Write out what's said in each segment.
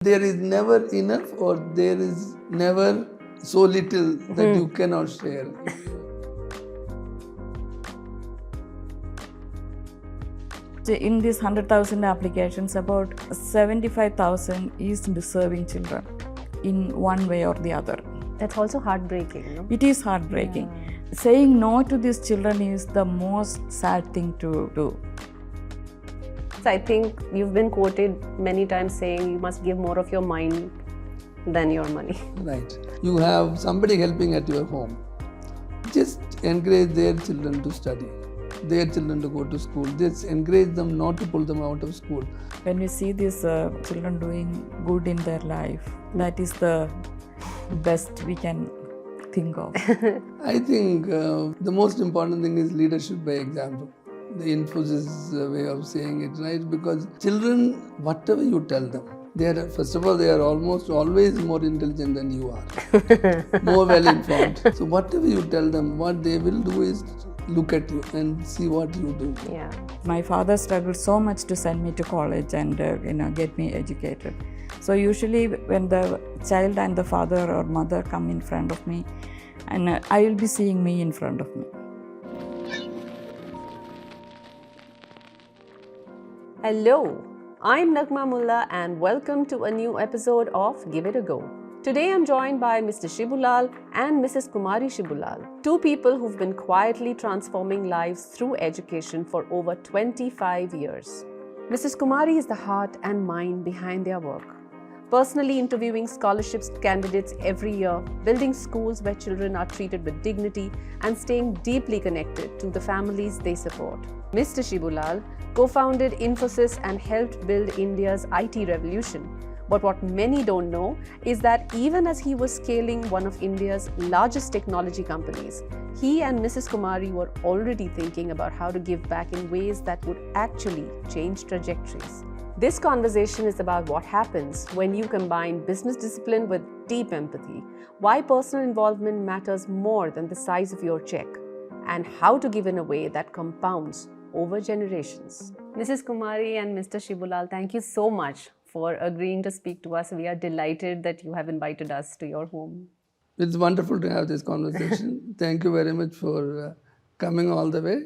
There is never enough or there is never so little that you cannot share. In these 100,000 applications, about 75,000 is serving children in one way or the other. That's also heartbreaking, no? It is heartbreaking. Yeah. Saying no to these children is the most sad thing to do. So I think you've been quoted many times saying you must give more of your mind than your money. Right. You have somebody helping at your home. Just encourage their children to study, their children to go to school. Just encourage them not to pull them out of school. When we see these children doing good in their life, that is the best we can think of. I think the most important thing is leadership by example. The Infosys way of saying it, right? Because children, whatever you tell them, they are, first of all, they are almost always more intelligent than you are, more well informed. So whatever you tell them, what they will do is look at you and see what you do. Yeah. My father struggled so much to send me to college and get me educated. So usually when the child and the father or mother come in front of me, and I will be seeing me in front of me. Hello, I'm Naghma Mulla and welcome to a new episode of Give It a Go. Today I'm joined by Mr. Shibulal and Mrs. Kumari Shibulal, two people who've been quietly transforming lives through education for over 25 years. Mrs. Kumari is the heart and mind behind their work, personally interviewing scholarships candidates every year, building schools where children are treated with dignity, and staying deeply connected to the families they support. Mr. Shibulal co-founded Infosys and helped build India's IT revolution. But what many don't know is that even as he was scaling one of India's largest technology companies, he and Mrs. Kumari were already thinking about how to give back in ways that would actually change trajectories. This conversation is about what happens when you combine business discipline with deep empathy, why personal involvement matters more than the size of your check, and how to give in a way that compounds over generations. Mrs. Kumari and Mr. Shibulal, thank you so much for agreeing to speak to us. We are delighted that you have invited us to your home. It's wonderful to have this conversation. Thank you very much for coming all the way.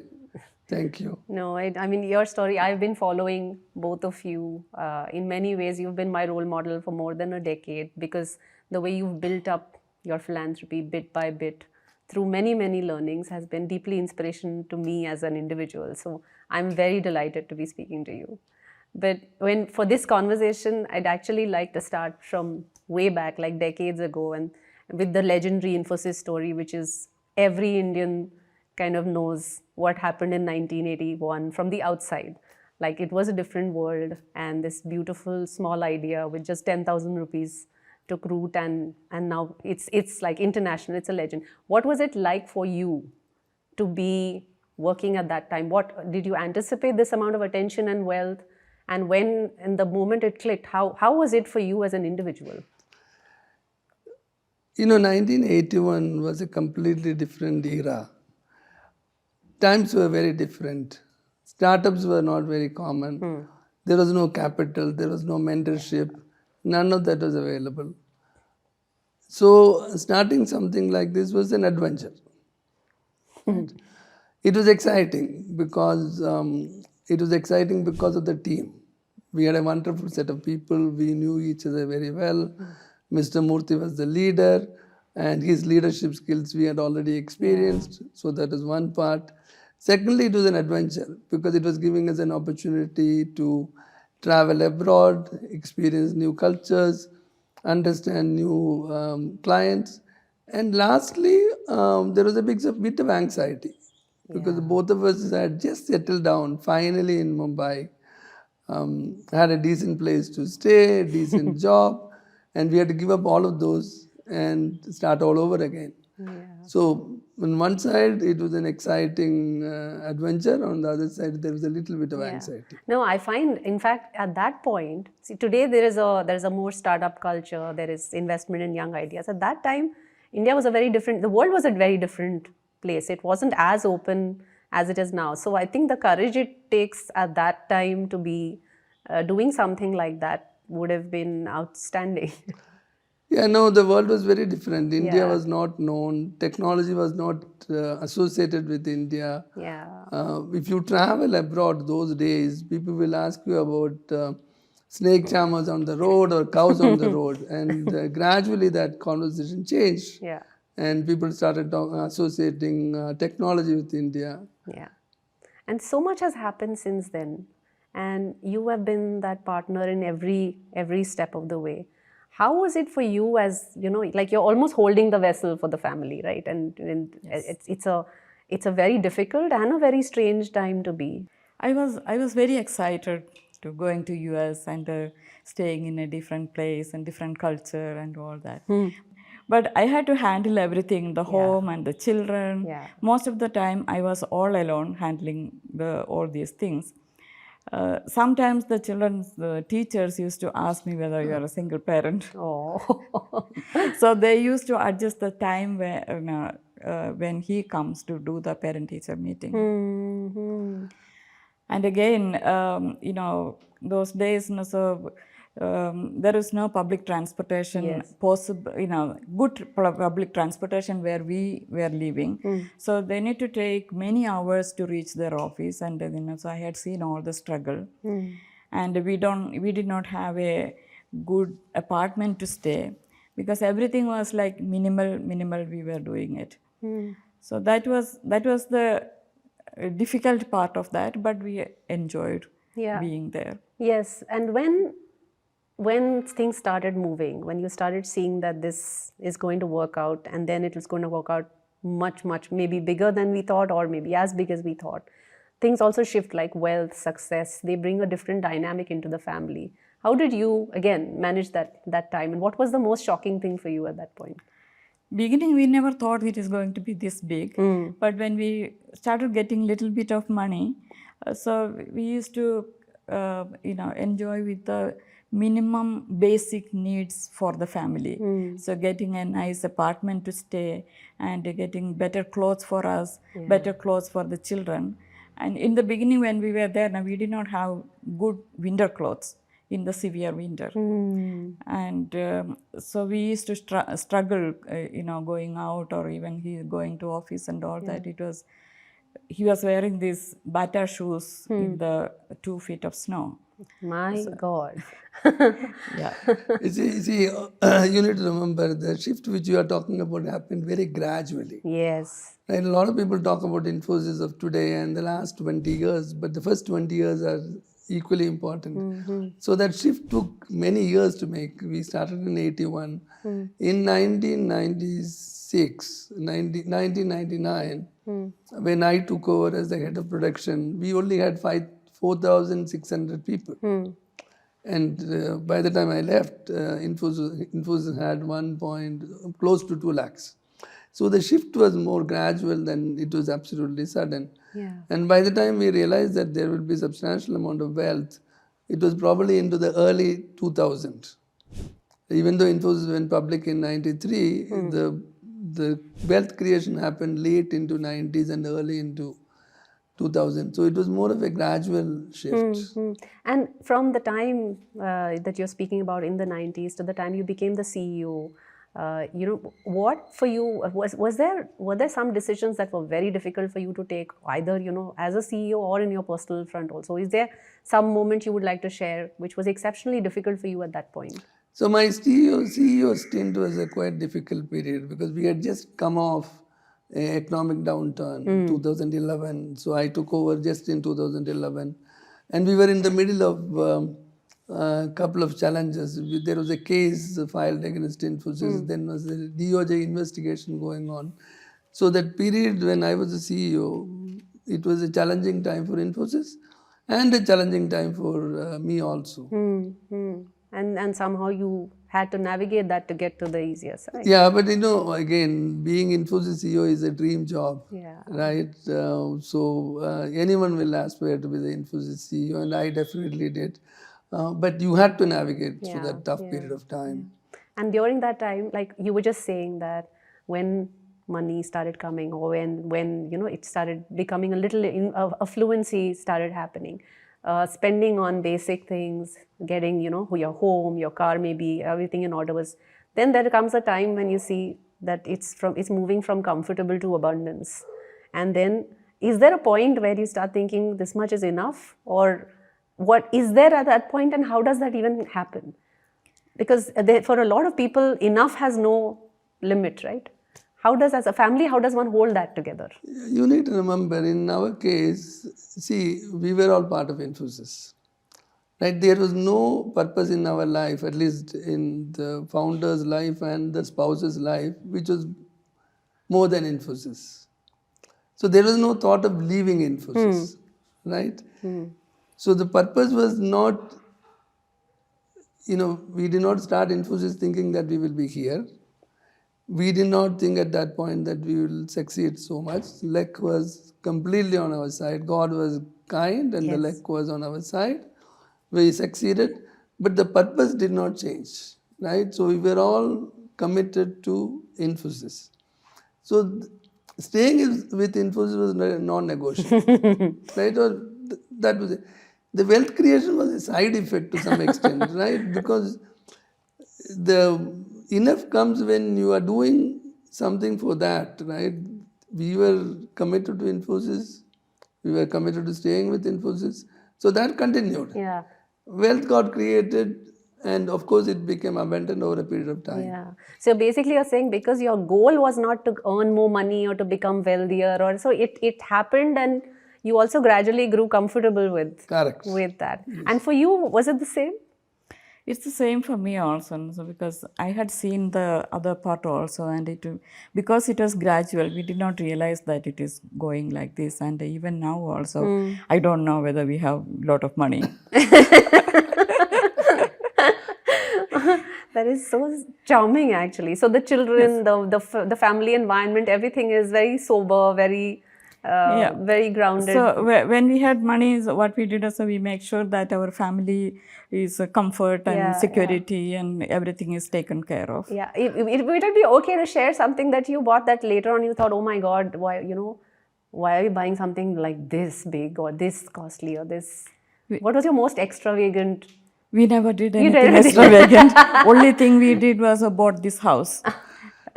Thank you. No, I mean, your story, I've been following both of you. In many ways, you've been my role model for more than a decade because the way you've built up your philanthropy bit by bit through many, many learnings has been deeply inspirational to me as an individual. So I'm very delighted to be speaking to you. But for this conversation, I'd actually like to start from way back, like decades ago, and with the legendary Infosys story, which is every Indian kind of knows what happened in 1981 from the outside. Like it was a different world, and this beautiful small idea with just 10,000 rupees took root, and now it's like international, it's a legend. What was it like for you to be working at that time? What did you anticipate this amount of attention and wealth? And when in the moment it clicked, how was it for you as an individual? 1981 was a completely different era. Times were very different. Startups were not very common. There was no capital, there was no mentorship. None of that was available. So starting something like this was an adventure. It was exciting because of the team. We had a wonderful set of people. We knew each other very well. Mr. Murthy was the leader, and his leadership skills we had already experienced. So that is one part. Secondly, it was an adventure because it was giving us an opportunity to travel abroad, experience new cultures, understand new clients. And lastly, there was a bit of anxiety because both of us had just settled down finally in Mumbai, had a decent place to stay, a decent job, and we had to give up all of those and start all over again. So on one side, it was an exciting adventure. On the other side, there was a little bit of anxiety. No, I find, in fact, at that point, see, today there is a more startup culture. There is investment in young ideas. At that time, India was the world was a very different place. It wasn't as open as it is now. So I think the courage it takes at that time to be doing something like that would have been outstanding. Yeah, no, the world was very different. India Yeah. was not known. Technology was not associated with India. Yeah. If you travel abroad those days, people will ask you about snake charmers on the road or cows on the road. And gradually that conversation changed. Yeah. And people started associating technology with India. Yeah. And so much has happened since then. And you have been that partner in every step of the way. How was it for you as, like you're almost holding the vessel for the family, right? And it's a very difficult and a very strange time to be. I was very excited to going to US and staying in a different place and different culture and all that. But I had to handle everything, the home and the children. Yeah. Most of the time I was all alone handling all these things. Sometimes the teachers used to ask me whether you are a single parent. Oh. So they used to adjust the time when he comes to do the parent-teacher meeting. And again, those days, there is no public transportation possible, good public transportation where we were living. So they need to take many hours to reach their office, and so I had seen all the struggle. And we did not have a good apartment to stay because everything was like minimal we were doing it. So that was the difficult part of that, but we enjoyed being there. Yes, and when things started moving, when you started seeing that this is going to work out, and then it was going to work out much maybe bigger than we thought, or maybe as big as we thought, things also shift, like wealth, success, they bring a different dynamic into the family. How did you again manage that time, and what was the most shocking thing for you at that point? Beginning, we never thought it is going to be this big, but when we started getting little bit of money, so we used to enjoy with the minimum basic needs for the family. So getting a nice apartment to stay and getting better clothes for us, better clothes for the children. And in the beginning when we were there, we did not have good winter clothes in the severe winter. And so we used to struggle, going out, or even he going to office and all that. He was wearing these bata shoes in the 2 feet of snow. My God. Yeah. You see, you need to remember the shift which you are talking about happened very gradually. Yes. Right? A lot of people talk about Infosys of today and the last 20 years, but the first 20 years are equally important. So that shift took many years to make. We started in 81. In 1999, when I took over as the head of production, we only had 4,600 people. And by the time I left, Infosys had close to 2 lakhs. So the shift was more gradual than it was absolutely sudden. And by the time we realized that there will be substantial amount of wealth, it was probably into the early 2000s. Even though Infosys went public in 93, the wealth creation happened late into 90s and early into 2000. So it was more of a gradual shift. And from the time that you're speaking about in the 90s to the time you became the CEO, what for you, were there some decisions that were very difficult for you to take, either, as a CEO or in your personal front also? Is there some moment you would like to share which was exceptionally difficult for you at that point? So my CEO stint was a quite difficult period because we had just come off an economic downturn in 2011. So I took over just in 2011. And we were in the middle of a couple of challenges. There was a case filed against Infosys. Then was a DOJ investigation going on. So that period when I was the CEO, it was a challenging time for Infosys and a challenging time for me also. And somehow you had to navigate that to get to the easier side. Yeah, but again, being Infosys CEO is a dream job, right? So anyone will aspire to be the Infosys CEO, and I definitely did. But you had to navigate through that tough period of time. And during that time, like you were just saying that when money started coming, or when it started becoming a little affluency started happening, spending on basic things, getting, your home, your car, maybe everything in order was. Then there comes a time when you see that it's moving from comfortable to abundance. And then is there a point where you start thinking this much is enough, or what is there at that point, and how does that even happen? Because for a lot of people, enough has no limit, right? How does, as a family, how does one hold that together? You need to remember, in our case, see, we were all part of Infosys. Right? There was no purpose in our life, at least in the founder's life and the spouse's life, which was more than Infosys. So there was no thought of leaving Infosys, right? So the purpose was not, we did not start Infosys thinking that we will be here. We did not think at that point that we will succeed so much. Luck was completely on our side. God was kind and the luck was on our side. We succeeded, but the purpose did not change, right? So we were all committed to Infosys. So staying with Infosys was non-negotiable, right? Or that was it. The wealth creation was a side effect to some extent, right? Because the enough comes when you are doing something for that, right? We were committed to Infosys. We were committed to staying with Infosys. So that continued. Yeah. Wealth got created, and of course it became abundant over a period of time. Yeah. So basically you're saying because your goal was not to earn more money or to become wealthier, or so it happened, and you also gradually grew comfortable with that. Yes. And for you, was it the same? It's the same for me also, so because I had seen the other part also, and because it was gradual, we did not realize that it is going like this, and even now also, I don't know whether we have a lot of money. That is so charming, actually. So the children, the family environment, everything is very sober, very very grounded. So when we had money, what we did is we make sure that our family is comfort and security and everything is taken care of. Yeah, it would be okay to share something that you bought that later on you thought, oh my God, why are you buying something like this big or this costly or this? What was your most extravagant? We never did anything extravagant. Only thing we did was bought this house.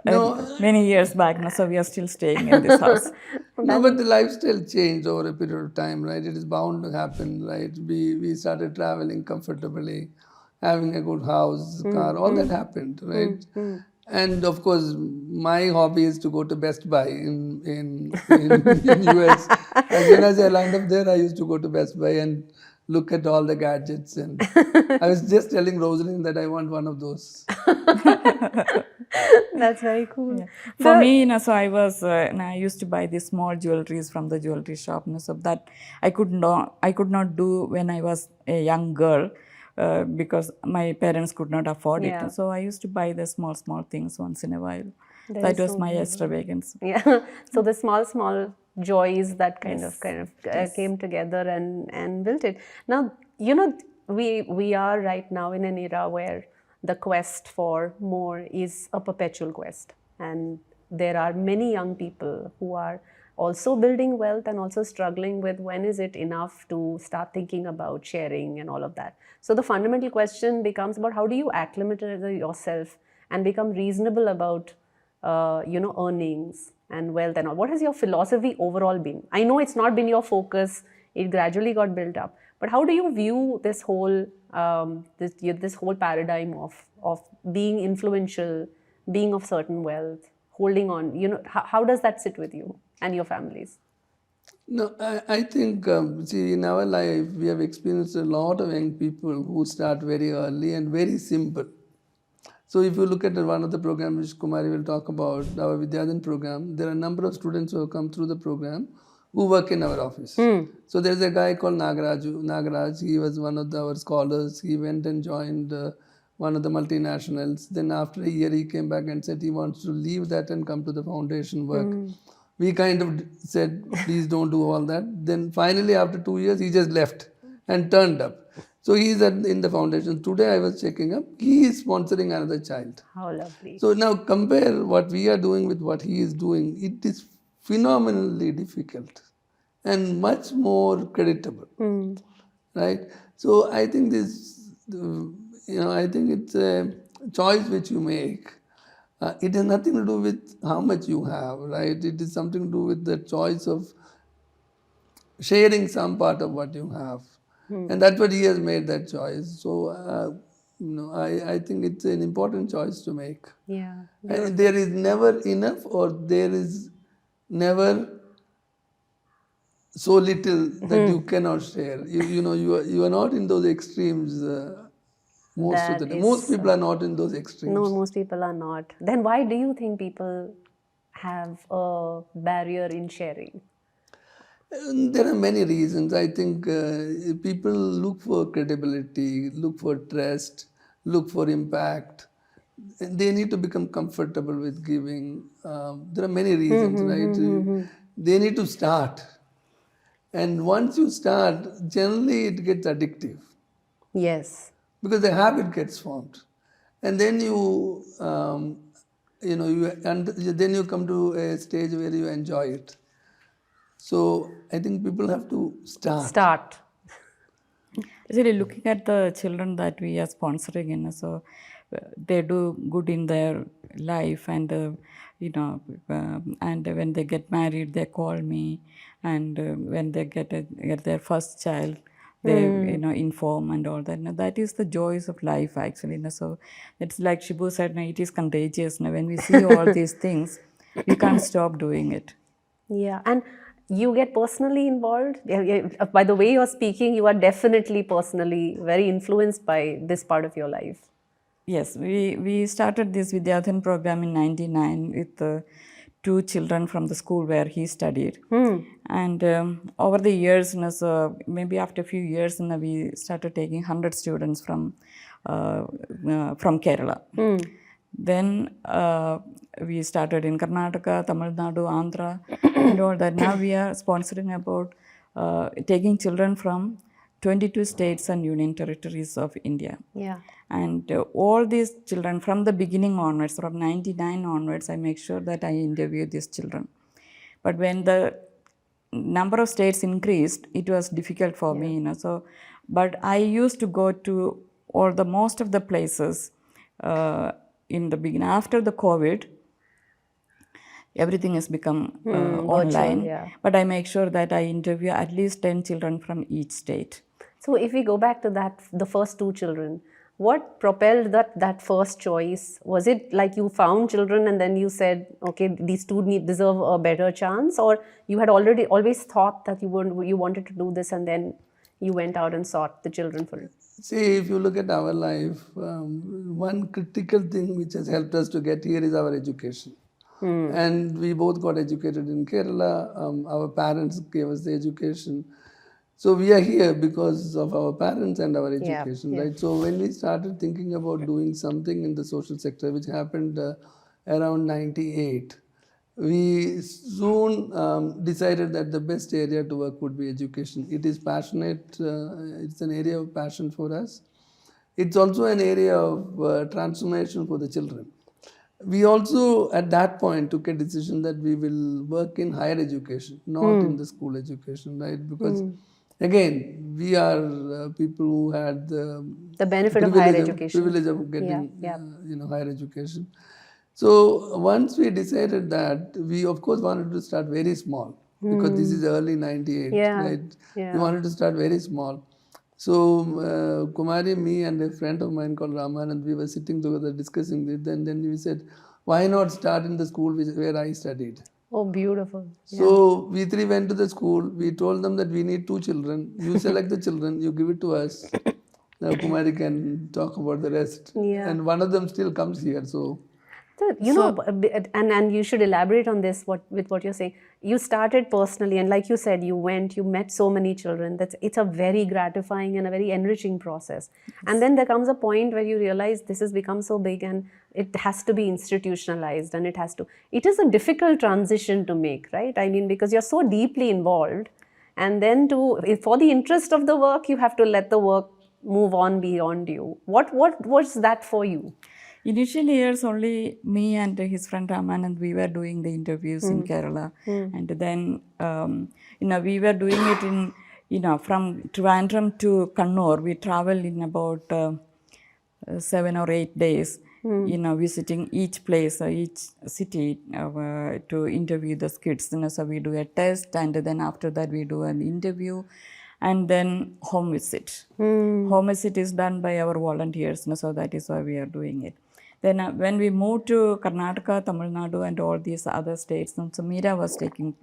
Many years back now, so we are still staying in this house. No, but the lifestyle changed over a period of time, right? It is bound to happen, right? We started traveling comfortably, having a good house, car, all that happened, right? And of course, my hobby is to go to Best Buy in US. As soon as I lined up there, I used to go to Best Buy and look at all the gadgets. And I was just telling Rosalind that I want one of those. That's very cool. Yeah. For me, so I used to buy these small jewelries from the jewelry shop. So that I could not do when I was a young girl because my parents could not afford it. So I used to buy the small things once in a while. That was my extravagance. Yeah. So the small joys that kind of came together and built it. Now, we are right now in an era where the quest for more is a perpetual quest, and there are many young people who are also building wealth and also struggling with when is it enough to start thinking about sharing and all of that. So the fundamental question becomes about how do you acclimatize yourself and become reasonable about earnings and wealth and all. What has your philosophy overall been? I know it's not been your focus, it gradually got built up, but how do you view this whole this whole paradigm of being influential, being of certain wealth, holding on? How does that sit with you and your families? No, I think, see, in our life, we have experienced a lot of young people who start very early and very simple. So if you look at one of the programs which Kumari will talk about, our Vidyadhan program, there are a number of students who have come through the program who work in our office. So there's a guy called Nagraj. He was one of our scholars. He went and joined one of the multinationals. Then after a year, he came back and said he wants to leave that and come to the foundation work. We kind of said, please don't do all that. Then finally, after 2 years, he just left and turned up. So he is in the foundation. Today I was checking up. He is sponsoring another child. How lovely. So now compare what we are doing with what he is doing. It is phenomenally difficult and much more creditable. right? So I think I think it's a choice which you make. It has nothing to do with how much you have, right? It is something to do with the choice of sharing some part of what you have. And that's what he has made that choice. So, I think it's an important choice to make. Yeah. There is never enough, or there is never so little that you cannot share. You are not in those extremes most of the time. Most people are not in those extremes. No, most people are not. Then why do you think people have a barrier in sharing? There are many reasons. I think people look for credibility, look for trust, look for impact. And they need to become comfortable with giving. There are many reasons, right? They need to start. And once you start, generally it gets addictive Yes. because the habit gets formed. And then then you come to a stage where you enjoy it. So I think people have to start. Actually, looking at the children that we are sponsoring, they do good in their life, and and when they get married, they call me, and when they get their first child, they inform and all that. Now, that is the joys of life, actually. So it's like Shibu said, it is contagious. Now, when we see all these things, we can't stop doing it. Yeah, and you get personally involved. By the way you're speaking, you are definitely personally very influenced by this part of your life. Yes, we started this Vidyadhan program in '99 with 2 children from the school where he studied. And over the years, so maybe after a few years, we started taking 100 students from Kerala. Then we started in Karnataka, Tamil Nadu, Andhra, and all that. Now we are sponsoring about taking children from 22 states and union territories of India. Yeah. And all these children, from the beginning onwards, from '99 onwards, I make sure that I interview these children. But when the number of states increased, it was difficult for me, So, but I used to go to most of the places in the beginning. After the COVID, everything has become online. Yeah. But I make sure that I interview at least 10 children from each state. So if we go back to that, the first 2 children, what propelled that first choice? Was it like you found children and then you said, okay, these 2 deserve a better chance, or you had always thought that you wanted to do this and then you went out and sought the children for it? See, if you look at our life, one critical thing which has helped us to get here is our education. And we both got educated in Kerala. Our parents gave us the education. So we are here because of our parents and our education, right? So when we started thinking about doing something in the social sector, which happened around '98, we soon decided that the best area to work would be education. It is passionate. It's an area of passion for us. It's also an area of transformation for the children. We also, at that point, took a decision that we will work in higher education, not in the school education, right? Because again, we are people who had the benefit of higher education, privilege of getting higher education. So once we decided that, we of course wanted to start very small because this is early '98, right? We wanted to start very small. So Kumari, me, and a friend of mine called Ramanand, we were sitting together discussing this, and then we said, why not start in the school where I studied? Oh, beautiful. So we 3 went to the school. We told them that we need 2 children. You select the children, you give it to us. Now Kumari can talk about the rest. And one of them still comes here. So and you should elaborate on this with what you're saying. You started personally, and like you said, you met so many children. It's a very gratifying and a very enriching process. And then there comes a point where you realize this has become so big and it has to be institutionalized, and it is a difficult transition to make, right? I mean, because you're so deeply involved, and then for the interest of the work, you have to let the work move on beyond you. What was that for you? Initial years, only me and his friend Ramanand, we were doing the interviews in Kerala. And then, we were doing it from Trivandrum to Kannur, we travel in about 7 or 8 days, visiting each place, each city to interview the kids. So we do a test, and then after that we do an interview, and then home visit. Home visit is done by our volunteers, so that is why we are doing it. Then when we moved to Karnataka, Tamil Nadu and all these other states, so Meera was taking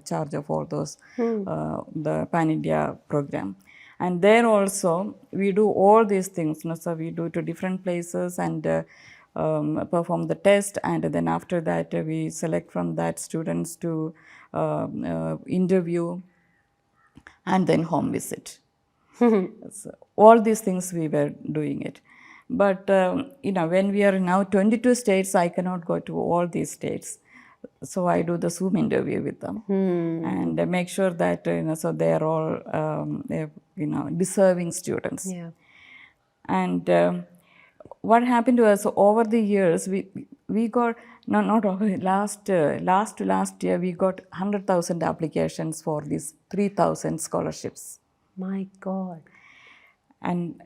charge of all those, the Pan India program. And there also, we do all these things. So we do to different places and perform the test. And then after that, we select from that students to interview and then home visit. So all these things we were doing it. But, when we are now 22 states, I cannot go to all these states. So I do the Zoom interview with them and make sure that, so they are all, deserving students. Yeah. And what happened to us over the years, we got, not over, last year, we got 100,000 applications for these 3,000 scholarships. My God. And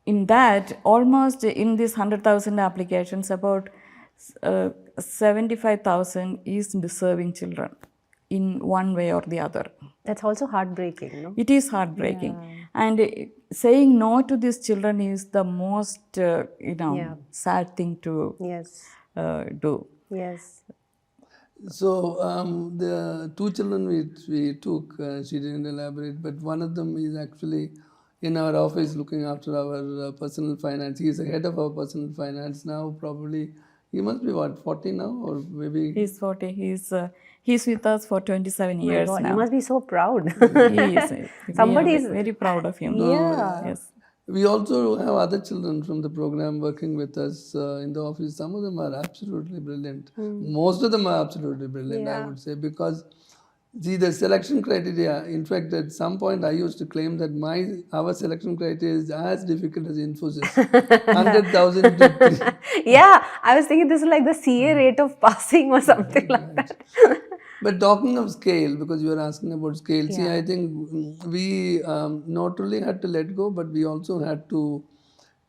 in that, almost in these 100,000 applications, about 75,000 is deserving children in one way or the other. That's also heartbreaking, no? It is heartbreaking. And saying no to these children is the most, sad thing to do. Yes. So the two children which we took, she didn't elaborate, but one of them is actually in our office looking after our personal finance. He is the head of our personal finance now. Probably he must be 40 now, or maybe he's 40. He's with us for 27 years God, now. You must be so proud. He is. Somebody we is are very proud of him. Yes. We also have other children from the program working with us in the office. Some of them are absolutely brilliant. Most of them are absolutely brilliant, I would say, because see, the selection criteria, in fact, at some point I used to claim that our selection criteria is as difficult as Infosys. 100,000 to 3. Yeah, I was thinking this is like the CA rate of passing or something like that. But talking of scale, because you were asking about scale, see, I think we not only had to let go, but we also had to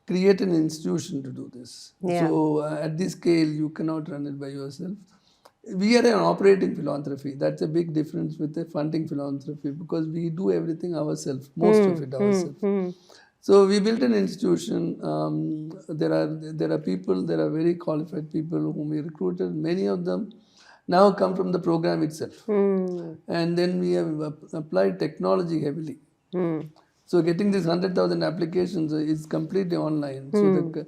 create an institution to do this. So at this scale, you cannot run it by yourself. We are an operating philanthropy. That's a big difference with a funding philanthropy, because we do everything ourselves, most of it ourselves. So we built an institution. There are people, there are very qualified people whom we recruited. Many of them now come from the program itself. And then we have applied technology heavily. So getting these 100,000 applications is completely online. So the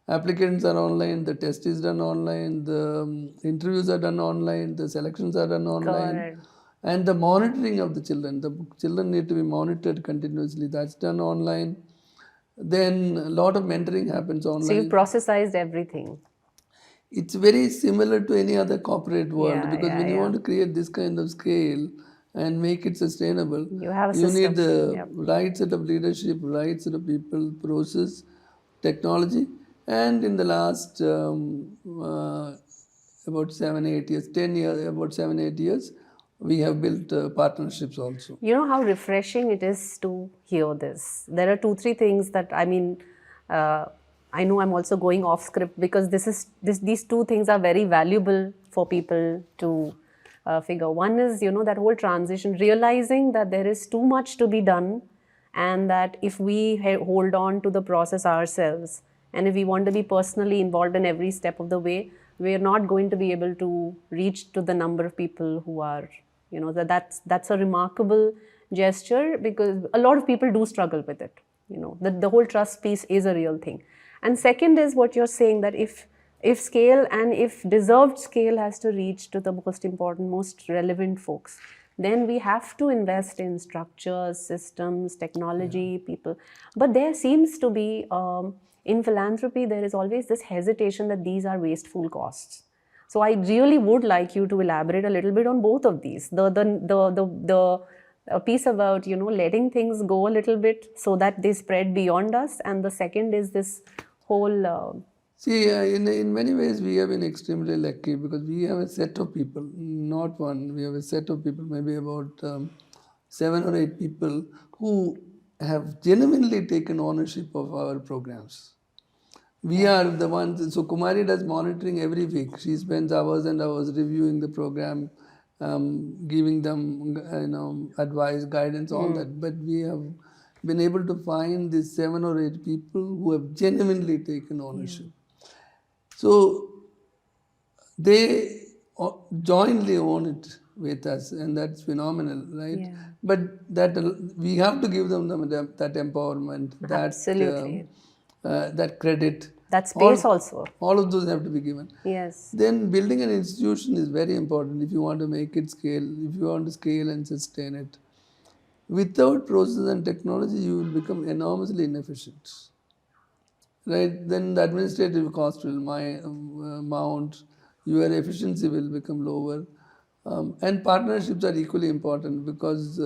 applicants are online, the test is done online, the interviews are done online, the selections are done online. And the monitoring of the children need to be monitored continuously. That's done online. Then a lot of mentoring happens online. So you processized everything. It's very similar to any other corporate world, because when you want to create this kind of scale and make it sustainable, you need the right set of leadership, right set of people, process, technology. And in the last about 7-8 years, we have built partnerships also. You know how refreshing it is to hear this. There are 2-3 things that, I know I'm also going off script, because these 2 things are very valuable for people to figure. One is, that whole transition, realizing that there is too much to be done, and that if we hold on to the process ourselves, and if we want to be personally involved in every step of the way, we're not going to be able to reach to the number of people who are, that's a remarkable gesture, because a lot of people do struggle with it. The whole trust piece is a real thing. And second is what you're saying, that if scale and if deserved scale has to reach to the most important, most relevant folks, then we have to invest in structures, systems, technology, people. But there seems to be, in philanthropy, there is always this hesitation that these are wasteful costs. So I really would like you to elaborate a little bit on both of these. The piece about, letting things go a little bit so that they spread beyond us. And the second is this whole... See, in many ways, we have been extremely lucky, because we have a set of people, not one, we have a set of people, maybe about 7 or 8 people who have genuinely taken ownership of our programs. We are the ones, so Kumari does monitoring every week. She spends hours and hours reviewing the program, giving them advice, guidance, all that. But we have been able to find these 7 or 8 people who have genuinely taken ownership. So they jointly own it with us, and that's phenomenal, right? Yeah. But that we have to give them that empowerment, Absolutely. that credit. That space also. All of those have to be given. Yes. Then building an institution is very important if you want to make it scale, if you want to scale and sustain it. Without process and technology, you will become enormously inefficient. Right? Then the administrative cost will mount, your efficiency will become lower. And partnerships are equally important because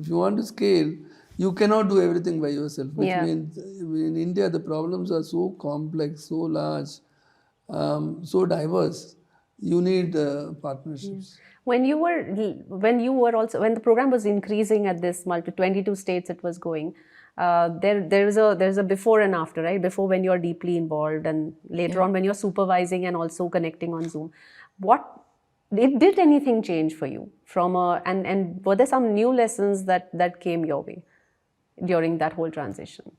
if you want to scale, you cannot do everything by yourself, which means in India the problems are so complex, so large, so diverse. You need partnerships. When the program was increasing at this 22 states it was going, there's a before and after, right? Before, when you're deeply involved, and later on when you're supervising and also connecting on Zoom. Did anything change for you and were there some new lessons that came your way during that whole transition?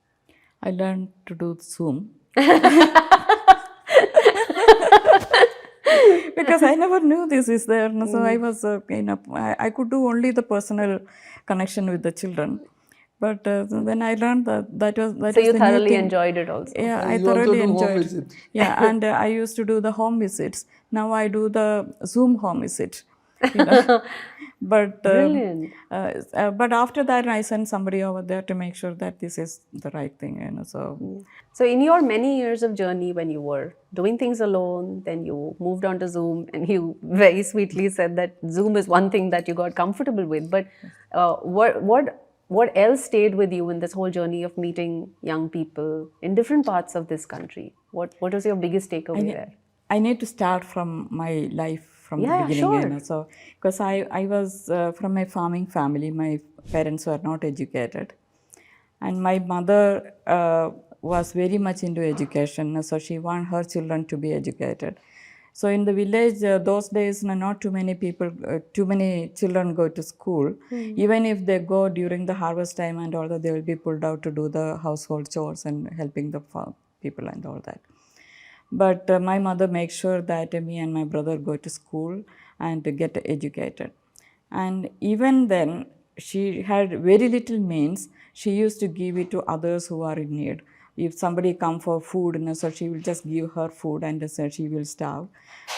I learned to do Zoom. Because I never knew this is there. So I was, I could do only the personal connection with the children. But when I learned that was so you the thoroughly new thing. enjoyed it also. Yeah, I You thoroughly also do home enjoyed. visits. Yeah, and I used to do the home visits. Now I do the Zoom home visit. But Brilliant. but after that, I sent somebody over there to make sure that this is the right thing. So in your many years of journey, when you were doing things alone, then you moved on to Zoom, and you very sweetly said that Zoom is one thing that you got comfortable with. But what else stayed with you in this whole journey of meeting young people in different parts of this country? What was your biggest takeaway there? I need to start from my life from the beginning. Sure. So because I was from a farming family, my parents were not educated, and my mother was very much into education. So she wanted her children to be educated. So in the village, those days, not too many children go to school. Even if they go during the harvest time and all that, they will be pulled out to do the household chores and helping the people and all that. But my mother makes sure that me and my brother go to school and get educated. And even then, she had very little means. She used to give it to others who are in need. If somebody come for food, so she will just give her food, and so she will starve.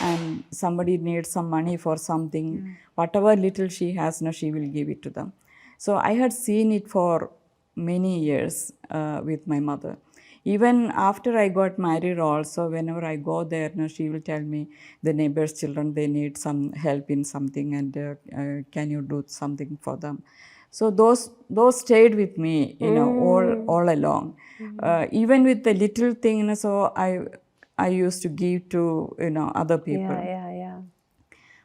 And somebody needs some money for something, whatever little she has, she will give it to them. So I had seen it for many years with my mother. Even after I got married also, whenever I go there, she will tell me the neighbors' children, they need some help in something, and can you do something for them? So those stayed with me, all along. Even with the little thing, so I used to give to other people. Yeah.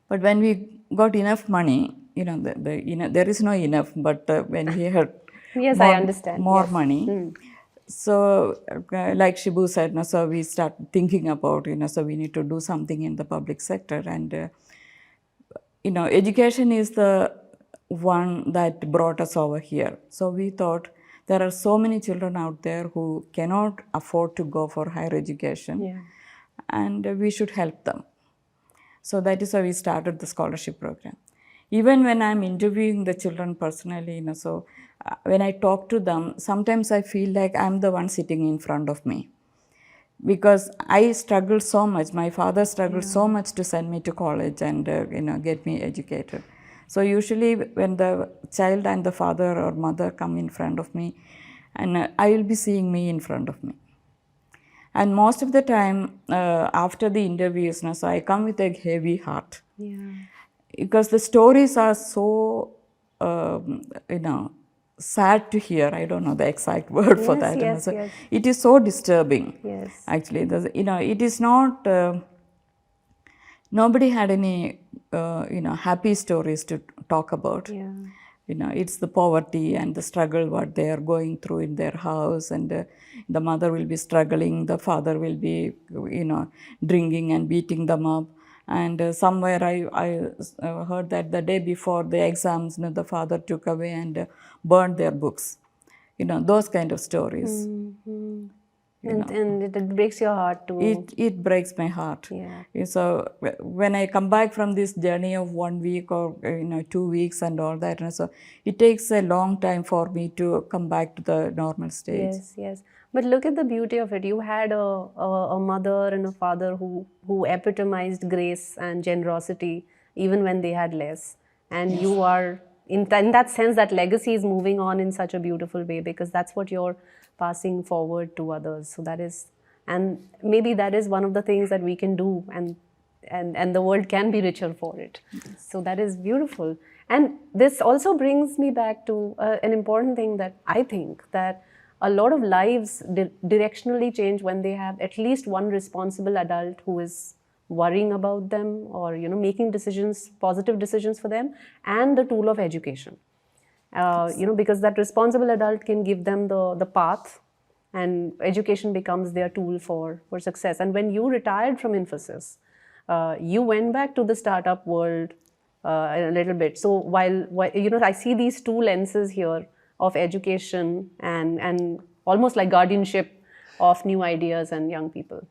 But when we got enough money, there is no enough, but when we had I understand. more money. So like Shibu said, so we start thinking about, so we need to do something in the public sector. And, education is the one that brought us over here. So we thought there are so many children out there who cannot afford to go for higher education, and we should help them. So that is how we started the scholarship program. Even when I'm interviewing the children personally, so when I talk to them, sometimes I feel like I'm the one sitting in front of me. Because I struggled so much. My father struggled so much to send me to college and get me educated. So usually when the child and the father or mother come in front of me, and I will be seeing me in front of me. And most of the time after the interviews, so I come with a heavy heart. Because the stories are so, sad to hear. I don't know the exact word for that. Yes. It is so disturbing. Yes. Actually, it is not. Nobody had any, happy stories to talk about. It's the poverty and the struggle what they are going through in their house, and the mother will be struggling, the father will be, drinking and beating them up. And somewhere I heard that the day before the exams, the father took away and burned their books. Those kind of stories. And it breaks your heart to. It breaks my heart. Yeah. So when I come back from this journey of 1 week or 2 weeks and all that, so it takes a long time for me to come back to the normal stage. Yes, yes. But look at the beauty of it. You had a mother and a father who epitomized grace and generosity even when they had less. And you are, in that sense, that legacy is moving on in such a beautiful way, because that's what you're passing forward to others. So that is, and maybe that is one of the things that we can do, and the world can be richer for it. So that is beautiful. And this also brings me back to an important thing that I think that a lot of lives directionally change when they have at least one responsible adult who is worrying about them, or making decisions, positive decisions for them, and the tool of education. Because that responsible adult can give them the path, and education becomes their tool for success. And when you retired from Infosys, you went back to the startup world a little bit. So while I see these two lenses here of education and almost like guardianship of new ideas and young people.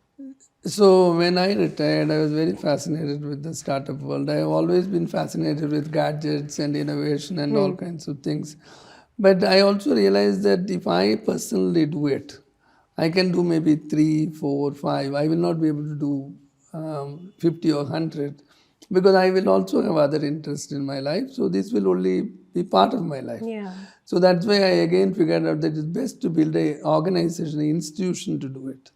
So when I retired, I was very fascinated with the startup world. I have always been fascinated with gadgets and innovation and all kinds of things. But I also realized that if I personally do it, I can do maybe 3, 4, 5. I will not be able to do 50 or 100, because I will also have other interests in my life. So this will only be part of my life. Yeah. So that's why I again figured out that it's best to build an organization, an institution to do it.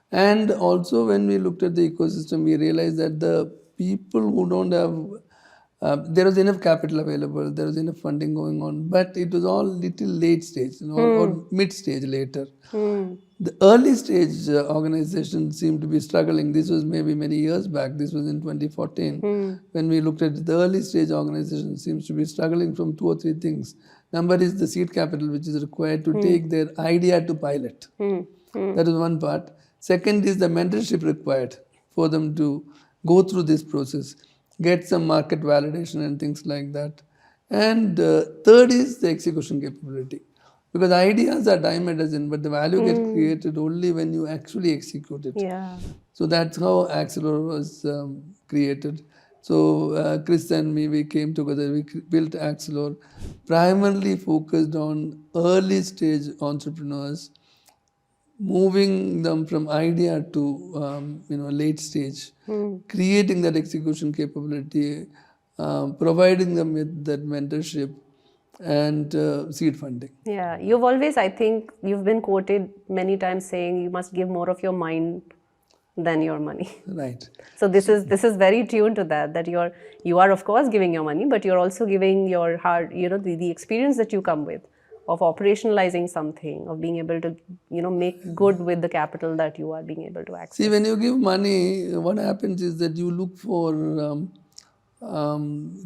And also when we looked at the ecosystem, we realized that the people who don't have, there was enough capital available, there was enough funding going on, but it was all little late stage, or mid stage later. The early stage organizations seemed to be struggling. This was maybe many years back. This was in 2014. When we looked at it, the early stage organization seems to be struggling from 2 or 3 things. Number is the seed capital, which is required to take their idea to pilot. That is one part. Second is the mentorship required for them to go through this process, get some market validation and things like that. And third is the execution capability. Because ideas are dime a dozen, but the value gets created only when you actually execute it. Yeah. So that's how Axilor was created. So Chris and me, we came together, we built Axilor, primarily focused on early stage entrepreneurs, moving them from idea to late stage, creating that execution capability, providing them with that mentorship and seed funding. Yeah, you've always, I think, you've been quoted many times saying you must give more of your mind than your money. Right. So this is very tuned to that you are of course giving your money, but you're also giving your heart, the experience that you come with of operationalizing something, of being able to make good with the capital that you are being able to access. See, when you give money, what happens is that you look for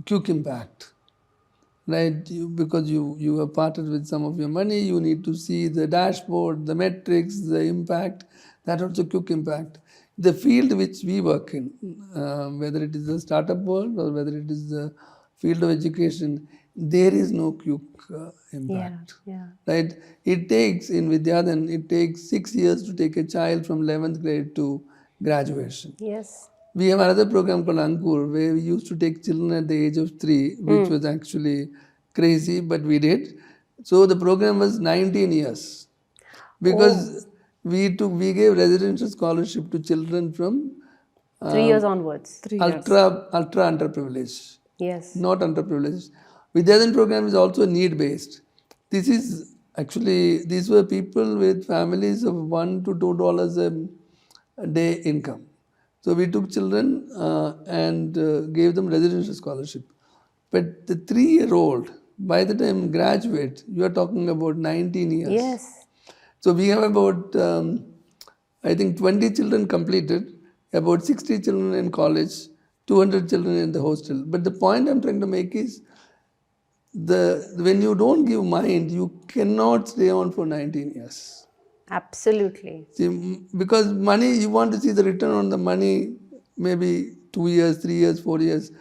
quick impact. Right, because you have parted with some of your money, you need to see the dashboard, the metrics, the impact, that also quick impact. The field which we work in, whether it is the startup world or whether it is the field of education, there is no quick impact. Yeah. Right? It takes, in Vidyadhan, it takes 6 years to take a child from 11th grade to graduation. Yes. We have another program called Ankur, where we used to take children at the age of 3, which was actually crazy, but we did. So the program was 19 years, because we gave residential scholarship to children from 3 years onwards. ultra underprivileged. Yes. Not underprivileged. Vidyadhan program is also need based. This is actually, these were people with families of $1 to $2 a day income. So we took children and gave them residential scholarship. But the 3-year-old, by the time graduate, you are talking about 19 years. Yes. So we have about, I think 20 children completed, about 60 children in college, 200 children in the hostel. But the point I'm trying to make is, when you don't give mind, you cannot stay on for 19 years. Absolutely. See, because money, you want to see the return on the money, maybe 2 years, 3 years, 4 years.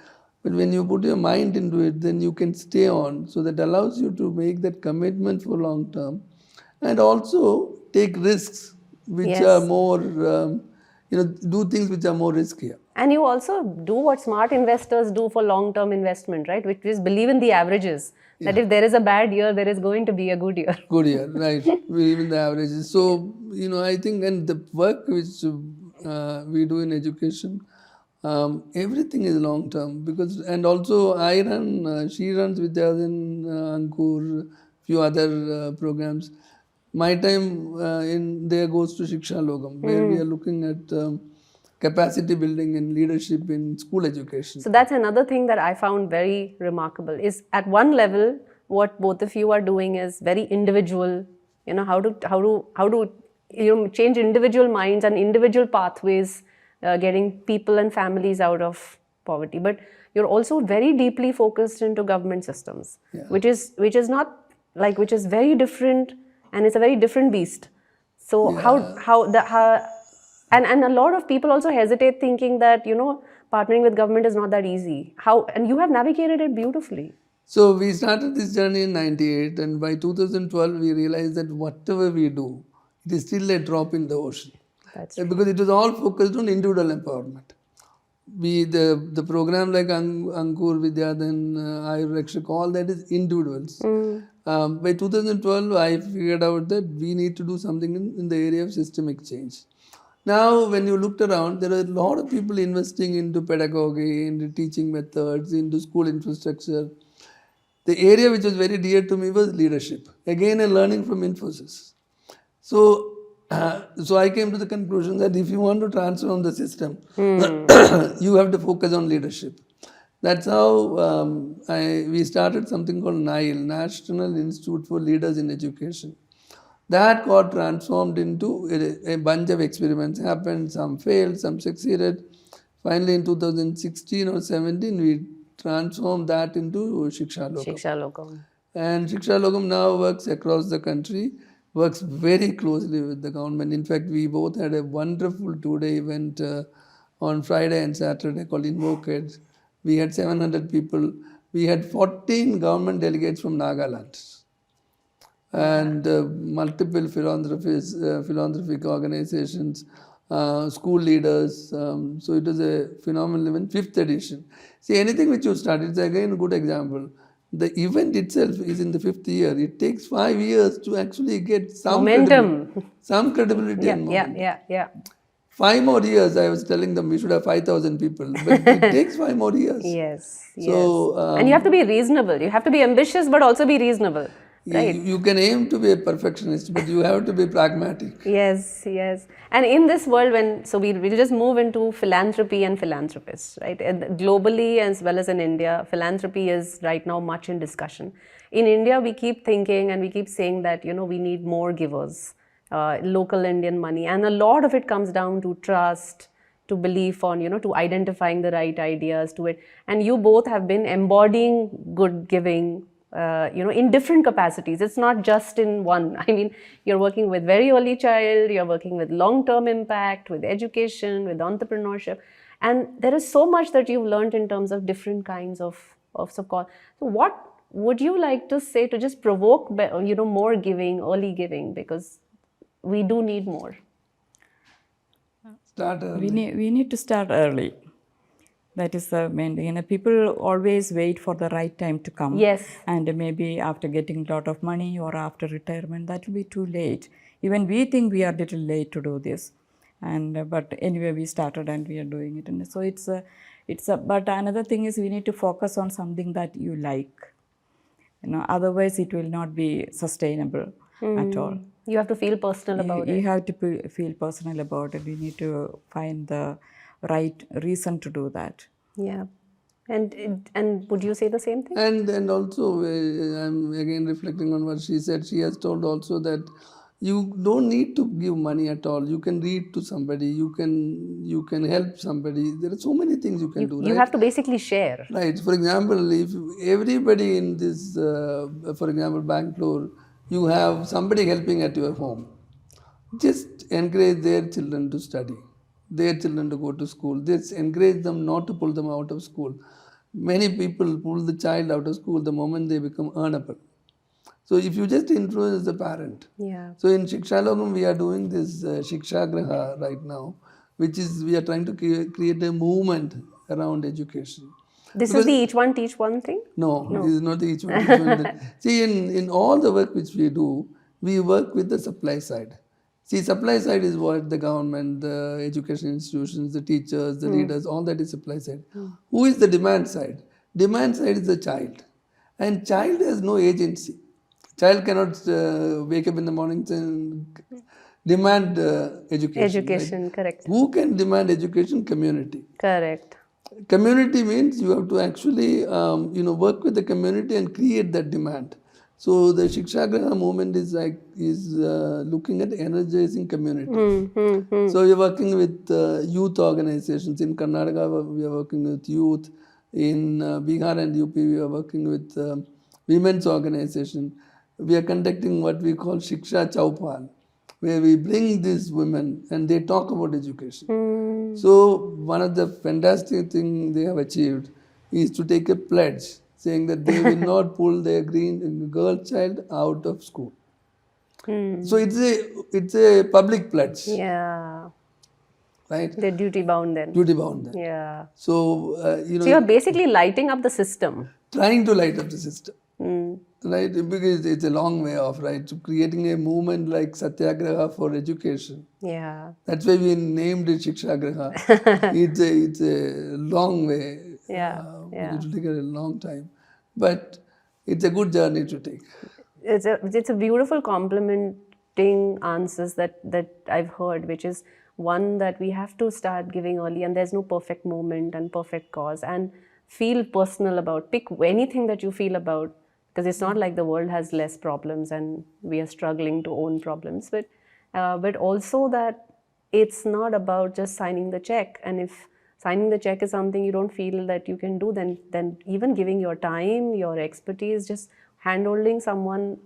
But when you put your mind into it, then you can stay on. So that allows you to make that commitment for long term, and also take risks which are Yes. more, do things which are more riskier. And you also do what smart investors do for long-term investment, right? Which is believe in the averages. That if there is a bad year, there is going to be a good year. Good year, right? Even the averages. So, I think, and the work which we do in education, everything is long term, because, and also I run, she runs Vidyadhan, Ankur, few other programs. My time in there goes to Shiksha Logam, where we are looking at capacity building and leadership in school education. So that's another thing that I found very remarkable is at one level, what both of you are doing is very individual, how to change individual minds and individual pathways, getting people and families out of poverty. But you're also very deeply focused into government systems, which is very different, and it's a very different beast. So and a lot of people also hesitate, thinking that partnering with government is not that easy. And you have navigated it beautifully. So we started this journey in 98, and by 2012 we realized that whatever we do, it is still a drop in the ocean. That's because it was all focused on individual empowerment. The program like Ankur, Vidyadhan, Ayur Rakshak, all that is individuals. By 2012, I figured out that we need to do something in the area of systemic change. Now, when you looked around, there are a lot of people investing into pedagogy, into teaching methods, into school infrastructure. The area which was very dear to me was leadership. Again, a learning from Infosys. So I came to the conclusion that if you want to transform the system, you have to focus on leadership. That's how we started something called NILE, National Institute for Leaders in Education. That got transformed into a bunch of experiments. Happened, some failed, some succeeded. Finally, in 2016 or 17, we transformed that into Shiksha Logam. Shiksha Logam. And Shiksha Logam now works across the country, works very closely with the government. In fact, we both had a wonderful two-day event on Friday and Saturday called Invocate. We had 700 people. We had 14 government delegates from Nagaland. And multiple philanthropic organizations, school leaders. So it was a phenomenal event, 5th edition. See, anything which you start, it's again a good example. The event itself is in the 5th year. It takes 5 years to actually get some momentum. Some credibility and momentum. Yeah. 5 more years, I was telling them we should have 5,000 people. But it takes 5 more years. Yes. So, and you have to be reasonable. You have to be ambitious, but also be reasonable. Right. You can aim to be a perfectionist, but you have to be pragmatic. Yes. And in this world, we'll just move into philanthropy and philanthropists, right? And globally as well as in India, philanthropy is right now much in discussion. In India, we keep thinking and we keep saying that, we need more givers, local Indian money. And a lot of it comes down to trust, to belief on, to identifying the right ideas to it. And you both have been embodying good giving, in different capacities. It's not just in one. I mean, you're working with very early child, you're working with long-term impact, with education, with entrepreneurship. And there is so much that you've learned in terms of different kinds of support. So what would you like to say to just provoke, more giving, early giving, because we do need more? Start early. We need to start early. That is the main thing. People always wait for the right time to come. Yes. And maybe after getting a lot of money or after retirement, that will be too late. Even we think we are a little late to do this. But anyway, we started and we are doing it. And so but another thing is we need to focus on something that you like. Otherwise it will not be sustainable at all. You have to feel personal about it. You have to feel personal about it. You need to find the right reason to do that. Yeah. And would you say the same thing? And also, I'm again reflecting on what she said. She has told also that You don't need to give money at all. You can read to somebody. You can help somebody. There are so many things you can do. You right? have to basically share. Right. For example, if everybody in this, for example, Bangalore, you have somebody helping at your home, just encourage their children to study, their children to go to school. Just encourage them not to pull them out of school. Many people pull the child out of school the moment they become earnable. So if you just influence the parent. Yeah. So in Shiksha Logam, we are doing this Shiksha Graha right now, which is we are trying to create a movement around education. This is the each one teach one thing? No, this is not the each one teach one thing. See, in all the work which we do, we work with the supply side. See, supply side is what the government, the education institutions, the teachers, the leaders, all that is supply side. Who is the demand side? Demand side is the child. And child has no agency. Child cannot wake up in the morning and demand education. Education, right? correct. Who can demand education? Community. Correct. Community means you have to actually work with the community and create that demand. So the Shiksha Graha movement is looking at energizing community. So you're working with youth organizations. In Karnataka, we are working with youth. In Bihar and UP, we are working with women's organization. We are conducting what we call Shiksha Chaupal, where we bring these women and they talk about education. So one of the fantastic things they have achieved is to take a pledge saying that they will not pull their girl child out of school. So it's a public pledge. Yeah. Right? They're duty bound then. Duty bound then. Yeah. So, So you're basically lighting up the system. Trying to light up the system. Right? Because it's a long way off, right? So creating a movement like Satyagraha for education. Yeah. That's why we named it Shiksha Graha. It's a long way. Yeah. It will take a long time. But it's a good journey to take. It's a beautiful complimenting answers that I've heard, which is one that we have to start giving early, and there's no perfect moment and perfect cause, and feel personal about, pick anything that you feel about, because it's not like the world has less problems and we are struggling to own problems, but also that it's not about just signing the check. And if signing the check is something you don't feel that you can do, then even giving your time, your expertise, just hand-holding someone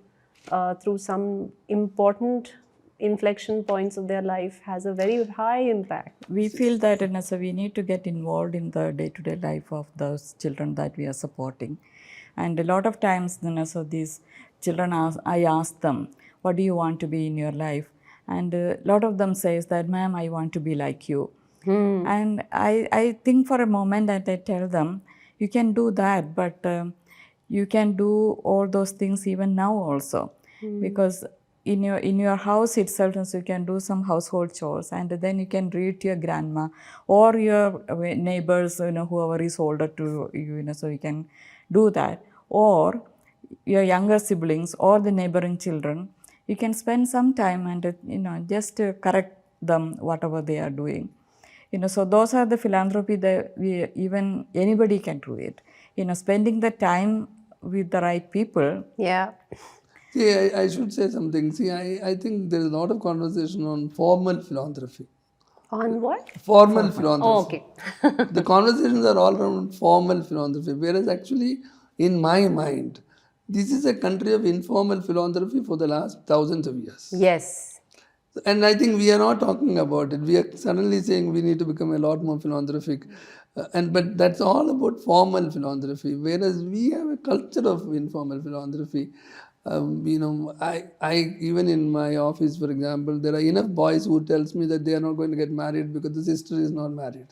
through some important inflection points of their life has a very high impact. We feel that we need to get involved in the day-to-day life of those children that we are supporting. And a lot of times, so these children, I ask them, what do you want to be in your life? And a lot of them says that, ma'am, I want to be like you. And I think for a moment that I tell them, you can do that, but you can do all those things even now also. Because in your house itself, so you can do some household chores, and then you can read to your grandma or your neighbors, whoever is older to you, so you can do that. Or your younger siblings or the neighboring children, you can spend some time and just correct them whatever they are doing. So those are the philanthropy that even anybody can do it. Spending the time with the right people. Yeah. See, I should say something. See, I think there is a lot of conversation on formal philanthropy. On what? Formal philanthropy. Oh, okay. The conversations are all around formal philanthropy, whereas actually, in my mind, this is a country of informal philanthropy for the last thousands of years. Yes. And I think we are not talking about it. We are suddenly saying we need to become a lot more philanthropic. But that's all about formal philanthropy, whereas we have a culture of informal philanthropy. I even in my office, for example, there are enough boys who tells me that they are not going to get married because the sister is not married.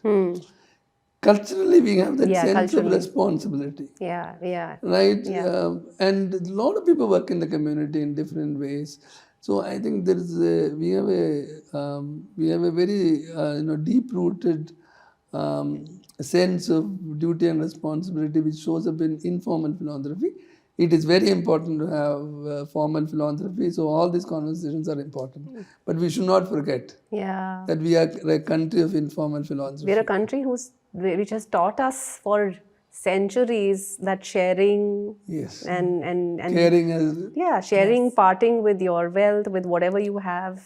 Culturally, we have that sense of responsibility. Yeah. Right? Yeah. And a lot of people work in the community in different ways. So I think we have a very deep-rooted sense of duty and responsibility which shows up in informal philanthropy. It is very important to have formal philanthropy. So all these conversations are important. But we should not forget that we are a country of informal philanthropy. We are a country which has taught us for centuries, that sharing Yes. and Caring as yeah, sharing, parting with your wealth, with whatever you have,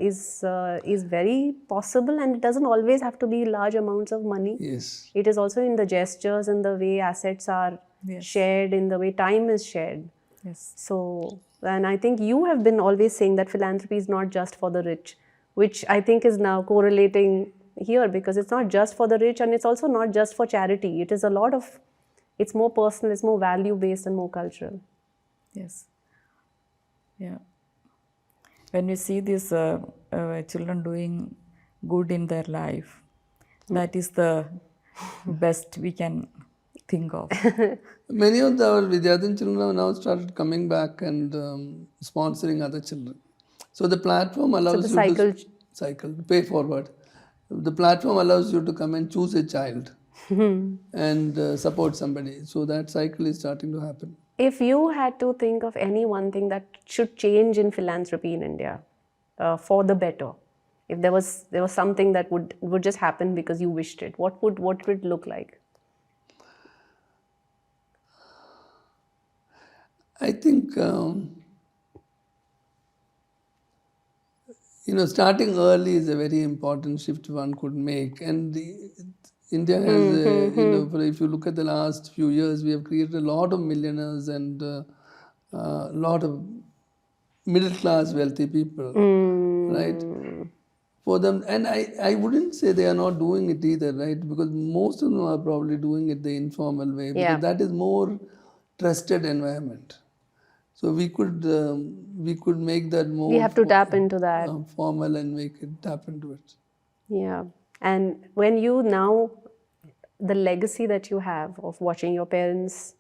is very possible, and it doesn't always have to be large amounts of money. yes. It is also in the gestures, in the way assets are shared, in the way time is shared. Yes. So, and I think you have been always saying that philanthropy is not just for the rich, which I think is now correlating here, because it's not just for the rich, and it's also not just for charity. It is a lot of, it's more personal, it's more value based and more cultural. Yes. Yeah. When you see these children doing good in their life, that is the best we can think of. Many of our Vidyadhan children have now started coming back and sponsoring other children. So the platform allows the you cycle- to cycle, pay forward. The platform allows you to come and choose a child and support somebody. So that cycle is starting to happen. If you had to think of any one thing that should change in philanthropy in India for the better, if there was something that would just happen because you wished it, what would it look like? I think starting early is a very important shift one could make, and India has if you look at the last few years, we have created a lot of millionaires and a lot of middle class wealthy people, right? For them, and I wouldn't say they are not doing it either, right? Because most of them are probably doing it the informal way, because that is more trusted environment. So we could make that more. We have to tap into that. Formal and make it tap into it. Yeah, and when you now, the legacy that you have of watching your parents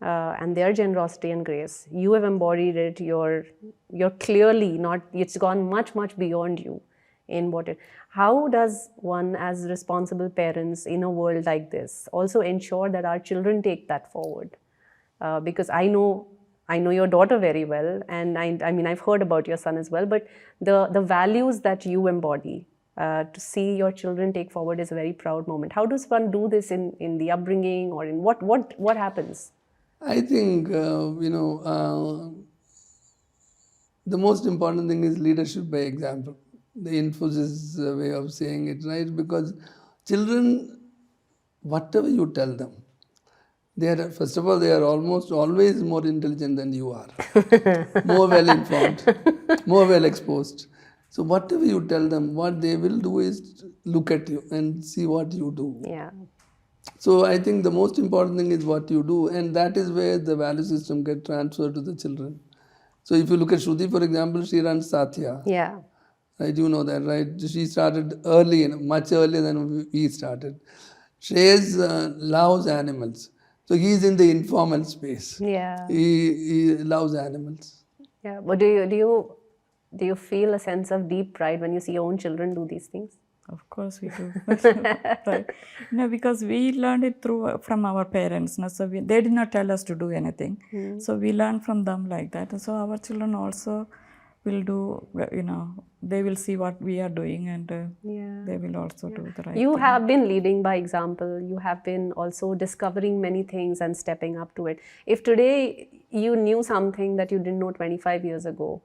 and their generosity and grace, you have embodied it. You're clearly not. It's gone much beyond you in what it. How does one, as responsible parents in a world like this, also ensure that our children take that forward? Because I know your daughter very well, and I mean I've heard about your son as well. But the values that you embody, to see your children take forward, is a very proud moment. How does one do this in the upbringing, or in what happens? I think the most important thing is leadership by example. The Infosys way of saying it, right? Because children, whatever you tell them, first of all, they are almost always more intelligent than you are, more well informed, more well exposed. So whatever you tell them, what they will do is look at you and see what you do. Yeah. So I think the most important thing is what you do, and that is where the value system gets transferred to the children. So if you look at Shruti, for example, she runs Satya. Yeah. Right, you know that, right? She started early, much earlier than we started. Shreyas loves animals. So he's in the informal space. Yeah. He loves animals. Yeah. But do you feel a sense of deep pride when you see your own children do these things? Of course we do. Right. No, because we learned it from our parents. No? So they did not tell us to do anything. So we learned from them like that. And so our children also will do, they will see what we are doing, and they will also do the right You thing. have been leading by example. You have been also discovering many things and stepping up to it. If today you knew something that you didn't know 25 years ago,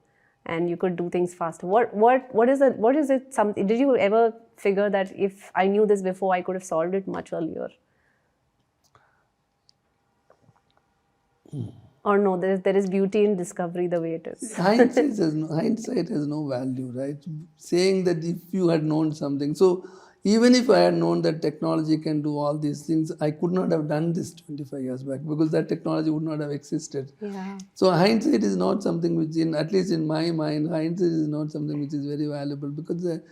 and you could do things faster, what is it? What is it? Something? Did you ever figure that if I knew this before, I could have solved it much earlier? Or no, there is beauty in discovery the way it is. Hindsight has no value, right? Saying that if you had known something. So even if I had known that technology can do all these things, I could not have done this 25 years back, because that technology would not have existed. Yeah. So hindsight is not something which, at least in my mind, hindsight is not something which is very valuable, because the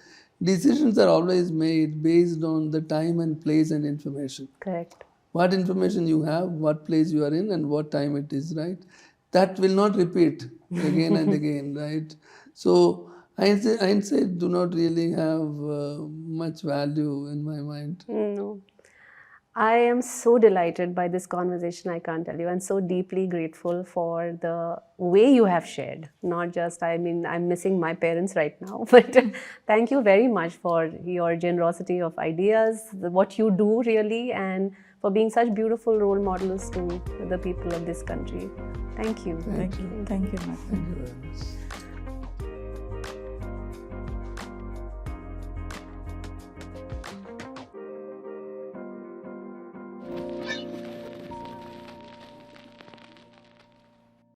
decisions are always made based on the time and place and information. Correct. What information you have, what place you are in, and what time it is, right? That will not repeat again and again, right? So hindsight do not really have much value in my mind. No. I am so delighted by this conversation, I can't tell you. I'm so deeply grateful for the way you have shared. Not just, I'm missing my parents right now, but thank you very much for your generosity of ideas, what you do really, and for being such beautiful role models to the people of this country. Thank you. Thank you. Thank you, Naghma. Thank you very much.